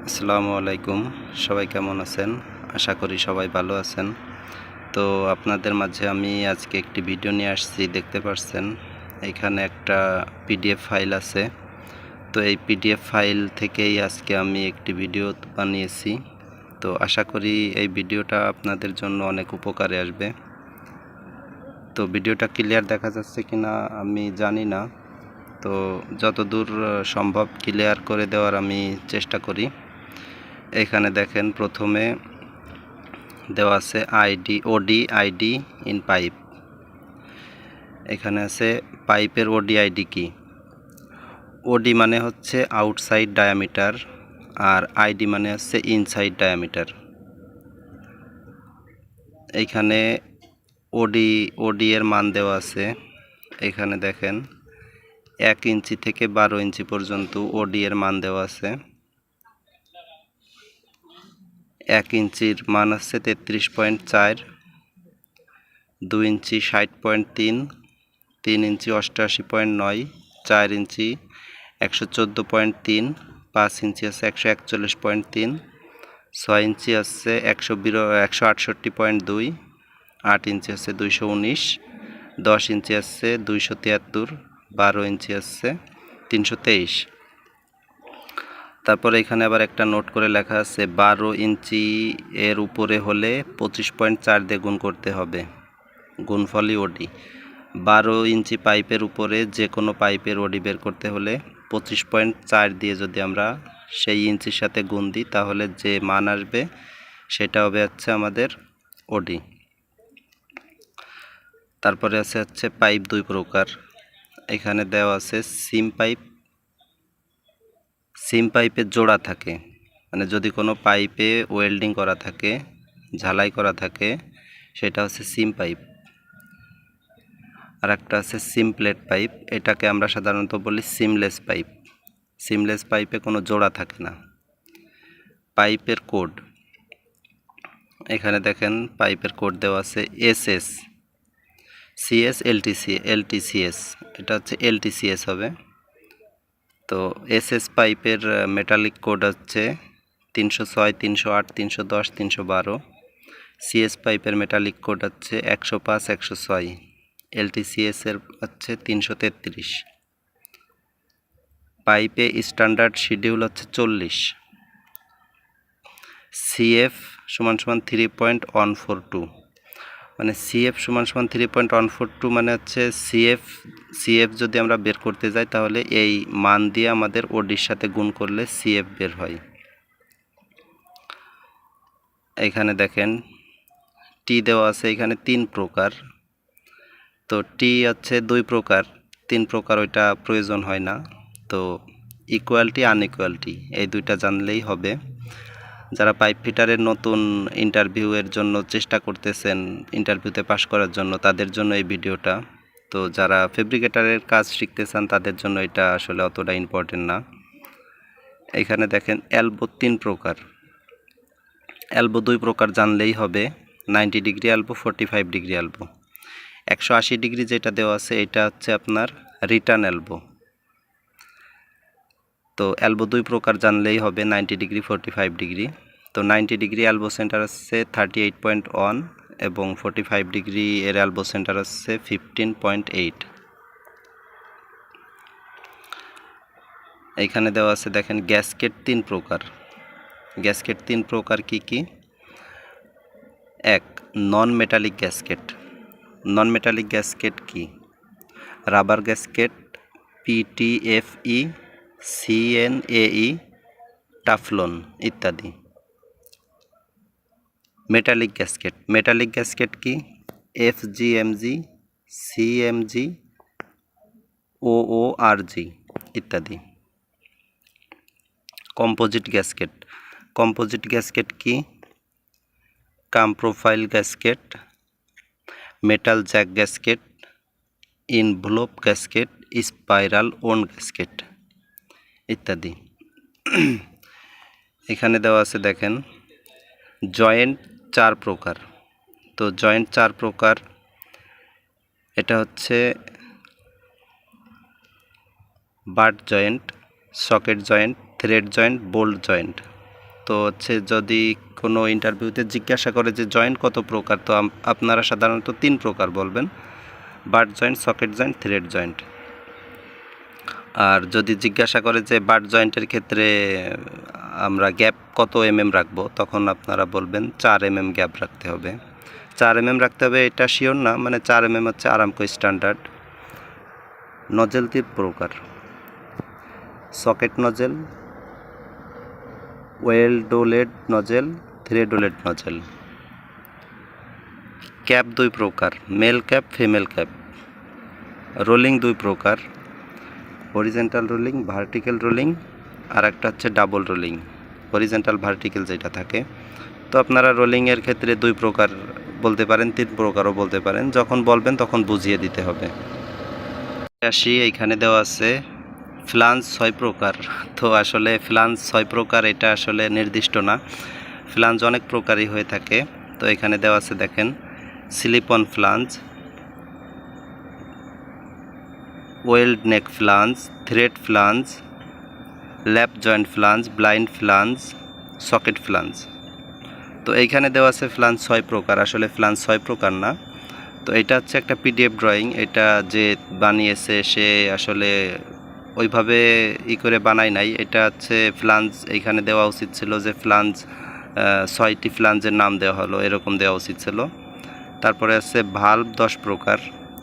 আসসালামু আলাইকুম। সবাই কেমন আছেন? আশা করি সবাই ভালো আছেন। তো আপনাদের মাঝে আমি আজকে একটি ভিডিও নিয়ে আসছি, দেখতে পাচ্ছেন এখানে একটা পিডিএফ ফাইল আছে। তো এই পিডিএফ ফাইল থেকেই আজকে আমি একটি ভিডিও বানিয়েছি। তো আশা করি এই ভিডিওটা আপনাদের জন্য অনেক উপকারে আসবে। তো ভিডিওটা ক্লিয়ার দেখা যাচ্ছে কিনা আমি জানি না, তো যতদূর সম্ভব ক্লিয়ার করে দেওয়ার আমি চেষ্টা করি। এখানে দেখেন প্রথমে দেওয়া আছে ওডি আইডি ইন পাইপ। এখানে আছে পাইপের ওডি আইডি কি। ওডি মানে হচ্ছে আউটসাইড ডায়ামিটার, আর আইডি মানে হচ্ছে ইনসাইড ডায়ামিটার। এইখানে ওডি এর মান দেওয়া আছে। এখানে দেখেন 1 ইঞ্চি থেকে 12 ইঞ্চি পর্যন্ত ওডি এর মান দেওয়া আছে। 1 ইঞ্চির মান আছে 33.4, 2 ইঞ্চি 60.3, 3 ইঞ্চি 88.9, 4 ইঞ্চি 114.3, 5 ইঞ্চি আছে 141.3, 6 ইঞ্চি আছে 168.2, 8 ইঞ্চি আছে 219, 10 ইঞ্চি আছে 273, 12 ইঞ্চি আছে 323। তারপরে এখানে আবার একটা নোট করে লেখা আছে 12 ইঞ্চি এর উপরে হলে 25.4 দিয়ে গুণ করতে হবে, গুণফলই ওডি। 12 ইঞ্চি পাইপের উপরে যে কোনো পাইপের ওডি বের করতে হলে 25.4 দিয়ে যদি আমরা সেই ইঞ্চির সাথে গুণ দিই, তাহলে যে মান আসবে সেটা হবে আমাদের ওডি। তারপরে হচ্ছে পাইপ দুই প্রকার। এখানে দেওয়া আছে সিম পাইপের জোড়া থাকে, মানে যদি কোনো পাইপে ওয়েল্ডিং করা থাকে, ঝালাই করা থাকে, সেটা হচ্ছে সিম পাইপ। আর একটা আছে সিমপ্লেট পাইপ, এটাকে আমরা সাধারণত বলি সিমলেস পাইপ। সিমলেস পাইপে কোনো জোড়া থাকে না। পাইপের কোড, এখানে দেখেন পাইপের কোড দেওয়া আছে এসএস, সিএস, এলটিসিএস। এটা হচ্ছে এলটিসিএস হবে। তো এসএস পাইপের মেটালিক কোড হচ্ছে 306, 308, 310, 312। সিএস পাইপের মেটালিক কোড হচ্ছে 105, 106। এলটিসিএস এর হচ্ছে 333। পাইপে স্ট্যান্ডার্ড শিডিউল হচ্ছে 40। সিএফ সমান 3.142, মানে সিএফ সমান 3.142, মানে হচ্ছে সিএফ যদি আমরা বের করতে যাই তাহলে এই মান দিয়ে আমাদের ওডির সাথে গুণ করলে সিএফ বের হয়। এখানে দেখেন টি দেওয়া আছে, এখানে 3 প্রকার। তো টি হচ্ছে 2 প্রকার, 3 প্রকার ওইটা প্রয়োজন হয় না। তো ইকুয়ালিটি আনইকুয়ালিটি এই দুইটা জানলেই হবে। যারা পাইপ ফিটারের নতুন ইন্টারভিউয়ের জন্য চেষ্টা করতেছেন, ইন্টারভিউতে পাশ করার জন্য, তাদের জন্য এই ভিডিওটা। তো যারা ফেব্রিকেটারের কাজ শিখতে চান তাদের জন্য এটা আসলে অতটা ইম্পর্টেন্ট না। এখানে দেখেন এলবো 3 প্রকার, এলবো 2 প্রকার জানলেই হবে, 90 degree elbow, 45 degree elbow. 180 degree যেটা দেওয়া আছে এটা হচ্ছে আপনার রিটার্ন এলবো। তো এলবো 2 প্রকার জানলেই হবে, 90 ডিগ্রি, 45 ডিগ্রি। তো 90 ডিগ্রি এলবো সেন্টার আছে 38.1 এবং 45 ডিগ্রি এর এলবো সেন্টার আছে 15.8। এইখানে দেওয়া আছে দেখেন গ্যাসকেট 3 প্রকার। গ্যাসকেট 3 প্রকার কি কি? 1. নন মেটালিক গ্যাসকেট। নন মেটালিক গ্যাসকেট কি? রাবার গ্যাসকেট, পিটিএফই, সিএনএই, টাফলন ইত্যাদি। মেটালিক গ্যাসকেট, মেটালিক গ্যাসকেট কি? এফজিএমজি, সিএমজি, ওওআরজি ইত্যাদি। কম্পোজিট গ্যাসকেট, কম্পোজিট গ্যাসকেট কি? Cam profile gasket, metal jack gasket, involve gasket, spiral wound gasket ইত্যাদি। এখানে দেওয়া আছে দেখেন জয়েন্ট 4 প্রকার। তো জয়েন্ট 4 প্রকার, এটা হচ্ছে butt joint, socket joint, thread joint, bolt joint. তো হচ্ছে যদি কোনো ইন্টারভিউতে জিজ্ঞাসা করে যে জয়েন্ট কত প্রকার, তো আপনারা সাধারণত 3 প্রকার বলবেন: butt joint, socket joint, thread joint. আর যদি জিজ্ঞাসা করে যে বাট জয়েন্টের ক্ষেত্রে আমরা গ্যাপ কত রাখবো, তখন আপনারা বলবেন 4 গ্যাপ রাখতে হবে। 4 রাখতে হবে এটা শিওর না, মানে 4 হচ্ছে আরামকো স্ট্যান্ডার্ড। নজেল 3 প্রকার: socket nozzle, weldolet nozzle, threadolet nozzle. Cap 2 প্রকার: male cap, female cap. Rolling 2 প্রকার: হরিজেন্টাল রোলিং, ভার্টিক্যাল রোলিং, আর একটা হচ্ছে ডাবল রোলিং, হরিজেন্টাল ভার্টিক্যাল যেটা থাকে। তো আপনারা রোলিংয়ের ক্ষেত্রে 2 প্রকার বলতে পারেন, 3 প্রকারও বলতে পারেন, যখন বলবেন তখন বুঝিয়ে দিতে হবে। আসি, এইখানে দেওয়া আছে ফ্লাঞ্জ 6 প্রকার। তো আসলে ফ্লাঞ্জ 6 প্রকার এটা আসলে নির্দিষ্ট না, ফ্লাঞ্জ অনেক প্রকারই হয়ে থাকে। তো এখানে দেওয়া আছে দেখেন: slip on flange, weld neck flange, thread flange, lap joint flange, blind flange, socket flange. তো এইখানে দেওয়া আছে ফ্লাঞ্জ 6 প্রকার, আসলে ফ্লাঞ্জ 6 প্রকার না। তো এটা হচ্ছে একটা পিডিএফ ড্রয়িং, এটা যে বানিয়েছে সে আসলে ওইভাবে করে বানায় নাই। এটা হচ্ছে ফ্লাঞ্জ, এইখানে দেওয়া উচিত ছিল যে ফ্লাঞ্জ 6টি ফ্লাঞ্জের নাম দেওয়া হলো, এরকম দেওয়া উচিত ছিল। তারপরে আছে ভাল্ব 10 প্রকার।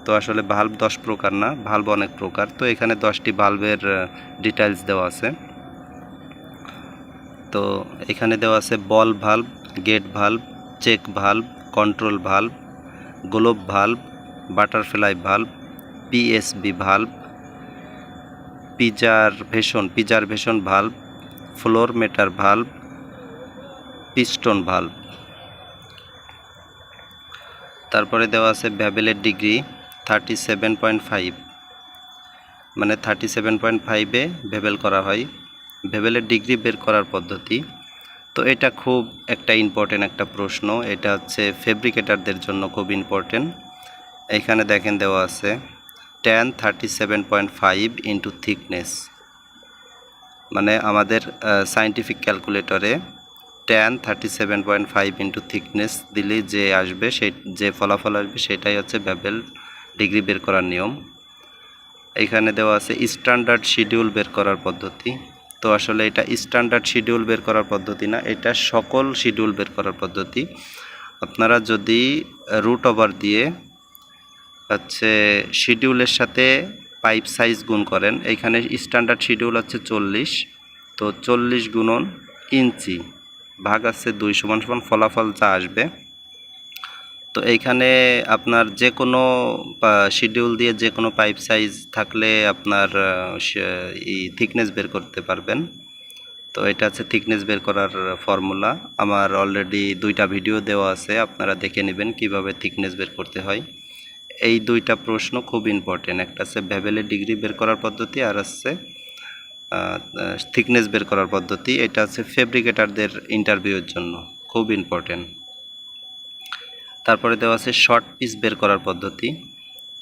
তো আসলে ভাল্ব 10 প্রকার না, ভাল্ব অনেক প্রকার। তো এখানে 10টি ভাল্বের ডিটেইলস দেওয়া আছে। তো এখানে দেওয়া আছে ball valve, gate valve, check valve, control valve, globe valve, butterfly valve, PSB valve, preservation valve, floor meter valve, piston valve. তারপরে দেওয়া আছে ভ্যাবেলের ডিগ্রি 37.5, মানে 37.5-এ ভেবেল করা হয়। ভেবেলের ডিগ্রি বের করার পদ্ধতি, তো এটা খুব একটা ইম্পর্টেন্ট একটা প্রশ্ন, এটা হচ্ছে ফেব্রিকেটারদের জন্য খুব ইম্পর্টেন্ট। এখানে দেখেন দেওয়া আছে tan 37.5 ইন্টু থিকনেস, মানে আমাদের সায়েন্টিফিক ক্যালকুলেটরে tan 37.5 ইন্টু থিকনেস দিলে যে আসবে, যে ফলাফল আসবে সেটাই হচ্ছে ভেবেল ডিগ্রি বের করার নিয়ম। এখানে দেওয়া আছে স্ট্যান্ডার্ড শিডিউল বের করার পদ্ধতি। তো আসলে এটা স্ট্যান্ডার্ড শিডিউল বের করার পদ্ধতি না, এটা সকল শিডিউল বের করার পদ্ধতি। আপনারা যদি রুট ওভার দিয়ে হচ্ছে শিডিউলের সাথে পাইপ সাইজ গুণ করেন, এইখানে স্ট্যান্ডার্ড শিডিউল হচ্ছে 40, তো 40 গুণন ইঞ্চি ভাগ আছে 2 সমান সমান ফলাফল যা আসবে। তো এইখানে আপনার যে কোনো শিডিউল দিয়ে যে কোনো পাইপ সাইজ থাকলে আপনার এই থিকনেস বের করতে পারবেন। তো এটা হচ্ছে থিকনেস বের করার ফর্মুলা, আমার অলরেডি 2টা ভিডিও দেওয়া আছে, আপনারা দেখে নেবেন কিভাবে থিকনেস বের করতে হয়। এই 2টা প্রশ্ন খুব ইম্পর্টেন্ট, একটা হচ্ছে ভেবেলের ডিগ্রি বের করার পদ্ধতি, আর হচ্ছে থিকনেস বের করার পদ্ধতি। এটা হচ্ছে ফেব্রিকেটারদের ইন্টারভিউয়ের জন্য খুব ইম্পর্টেন্ট। তারপরে দেওয়া আছে শর্ট পিস বের করার পদ্ধতি।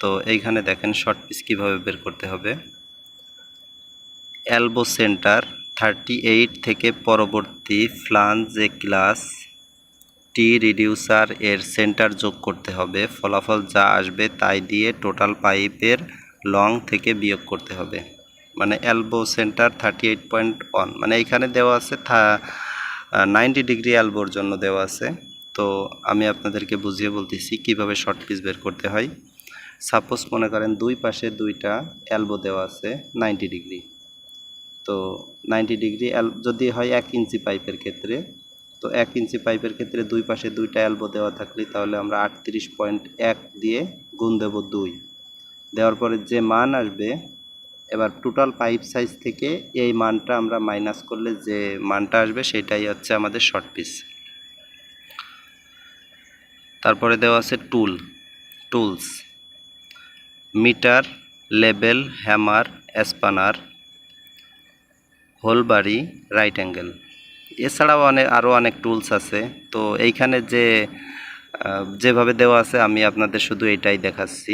তো এইখানে দেখেন শর্ট পিস কীভাবে বের করতে হবে। এলবো সেন্টার 38 থেকে পরবর্তী ফ্লাঞ্জে ক্লাস টি রিডিউসার এর সেন্টার যোগ করতে হবে, ফলাফল যা আসবে তাই দিয়ে টোটাল পাইপের লং থেকে বিয়োগ করতে হবে। মানে এলবো সেন্টার 38.1, মানে এইখানে দেওয়া আছে 90 ডিগ্রি এলবোর জন্য দেওয়া আছে। তো আমি আপনাদেরকে বুঝিয়ে বলতেছি কিভাবে শর্ট পিস বের করতে হয়। সাপোজ মনে করেন দুই পাশে 2টা এলবো দেওয়া আছে 90 ডিগ্রি। তো 90 ডিগ্রি যদি হয় 1 ইঞ্চি পাইপের ক্ষেত্রে, তো 1 ইঞ্চি পাইপের ক্ষেত্রে দুই পাশে 2টা এলবো দেওয়া থাকলে তাহলে আমরা 38.1 দিয়ে গুণ দেব 2, দেওয়ার পরে যে মান আসবে, এবার টোটাল পাইপ সাইজ থেকে এই মানটা আমরা মাইনাস করলে যে মানটা আসবে সেটাই হচ্ছে আমাদের শর্ট পিস। তারপরে দেওয়া আছে টুলস, মিটার, লেবেল, হ্যামার, স্পানার, হোলবারি, রাইট অ্যাঙ্গেল। এছাড়াও আরও অনেক টুলস আছে। তো এইখানে যেভাবে দেওয়া আছে আমি আপনাদের শুধু এটাই দেখাচ্ছি।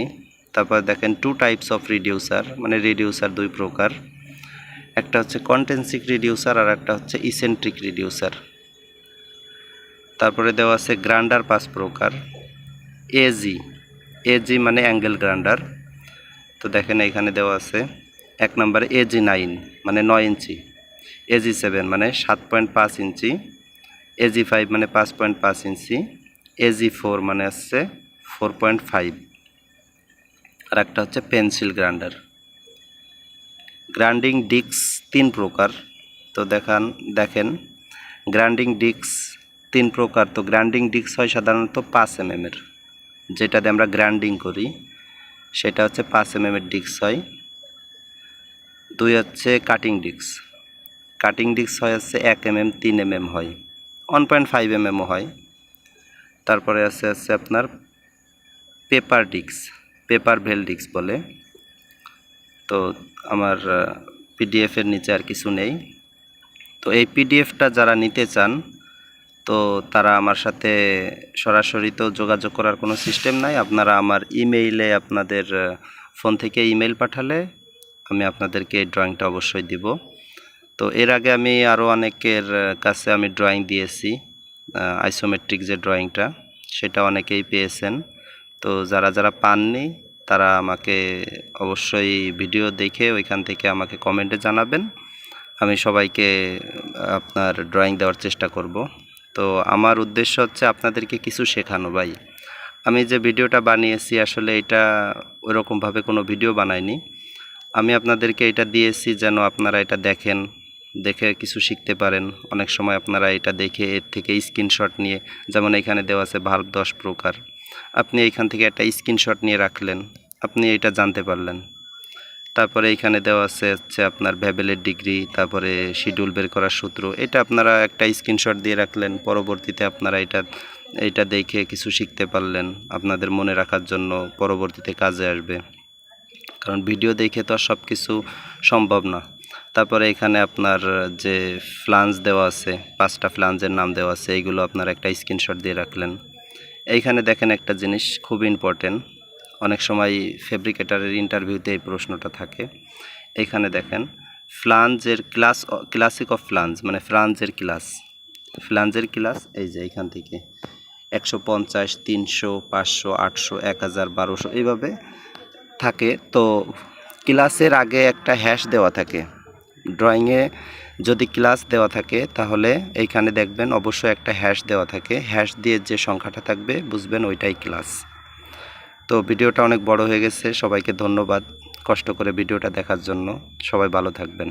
তারপর দেখেন 2 টাইপস অফ রিডিউসার, মানে রিডিউসার 2 প্রকার, একটা হচ্ছে কন্টেন্সিক রিডিউসার আর একটা হচ্ছে ইসেন্ট্রিক রিডিউসার। তারপরে দেওয়া আছে গ্রাইন্ডার 5 প্রকার। এজি, এজি মানে অ্যাঙ্গেল গ্রাইন্ডার। তো দেখেন এখানে দেওয়া আছে 1 নম্বরে এজি 9 মানে 9 ইঞ্চি, এজি 7 মানে 7.5 ইঞ্চি, এজি 5 মানে 5.5 ইঞ্চি, এজি 4 মানে হচ্ছে 4.5। আর একটা হচ্ছে পেন্সিল গ্রাইন্ডার। গ্রাইন্ডিং ডিস্ক 3 প্রকার। তো দেখেন গ্রাইন্ডিং ডিস্ক 3 প্রকার। তো গ্রাইন্ডিং ডিস্ক হয় সাধারণত 5 mm এর, যেটা দিয়ে আমরা গ্রাইন্ডিং করি সেটা হচ্ছে 5 mm এর ডিস্ক হয়। 2 হচ্ছে কাটিং ডিস্ক। কাটিং ডিস্ক হয় হচ্ছে 1 mm 3 mm হয়, 1.5 mm ও হয়। তারপরে আছে আপনার পেপার ডিস্ক, পেপার ভেল ডিস্ক বলে। তো আমার পিডিএফ এর নিচে আর কিছু নেই। তো এই পিডিএফটা যারা নিতে চান তো তারা আমার সাথে সরাসরি তো যোগাযোগ করার কোনো সিস্টেম নাই। আপনারা আমার ইমেইলে আপনাদের ফোন থেকে ইমেইল পাঠালে আমি আপনাদেরকে এই ড্রয়িংটা অবশ্যই দিব। তো এর আগে আমি আরও অনেকের কাছে আমি ড্রয়িং দিয়েছি, আইসোমেট্রিক যে ড্রয়িংটা সেটা অনেকেই পেয়েছেন। তো যারা পাননি তারা আমাকে অবশ্যই ভিডিও দেখে ওইখান থেকে আমাকে কমেন্টে জানাবেন। আমি সবাইকে আপনার ড্রয়িং দেওয়ার চেষ্টা করব। তো আমার উদ্দেশ্য হচ্ছে আপনাদেরকে কিছু শেখানো ভাই। আমি যে ভিডিওটা বানিয়েছি আসলে এটা ওইরকমভাবে কোনো ভিডিও বানাইনি। আমি আপনাদেরকে এটা দিয়েছি যেন আপনারা এটা দেখেন, দেখে কিছু শিখতে পারেন। অনেক সময় আপনারা এটা দেখে এর থেকে স্ক্রিনশট নিয়ে, যেমন এখানে দেওয়া আছে ভাল্ব 10 প্রকার, আপনি এইখান থেকে একটা স্ক্রিনশট নিয়ে রাখলেন, আপনি এটা জানতে পারলেন। তারপরে এইখানে দেওয়া আছে হচ্ছে আপনার ভ্যাবেলের ডিগ্রি, তারপরে শিডিউল বের করার সূত্র। এটা আপনারা একটা স্ক্রিনশট দিয়ে রাখলেন, পরবর্তীতে আপনারা এটা দেখে কিছু শিখতে পারলেন, আপনাদের মনে রাখার জন্য পরবর্তীতে কাজে আসবে। কারণ ভিডিও দেখে তো আর সব কিছু সম্ভব না। তারপরে এখানে আপনার যে ফ্লাঞ্জ দেওয়া আছে, 5টা ফ্লাঞ্জের নাম দেওয়া আছে, এইগুলো আপনারা একটা স্ক্রিনশট দিয়ে রাখলেন। এইখানে দেখেন একটা জিনিস খুব ইম্পর্টেন্ট, অনেক সময় ফেব্রিকেটারের ইন্টারভিউতে এই প্রশ্নটা থাকে। এইখানে দেখেন ফ্লাঞ্জের ক্লাসিক অফ ফ্লাঞ্জ মানে ফ্লাঞ্জের ক্লাস এই যে এইখান থেকে 150, 300, 500, 800, 1000, 1200 এইভাবে থাকে। তো ক্লাসের আগে একটা হ্যাশ দেওয়া থাকে। ড্রয়িংয়ে যদি ক্লাস দেওয়া থাকে তাহলে এইখানে দেখবেন অবশ্যই একটা হ্যাশ দেওয়া থাকে। হ্যাশ দিয়ে যে সংখ্যাটা থাকবে বুঝবেন ওইটাই ক্লাস। তো ভিডিওটা অনেক বড় হয়ে গেছে। সবাইকে ধন্যবাদ কষ্ট করে ভিডিওটা দেখার জন্য। সবাই ভালো থাকবেন।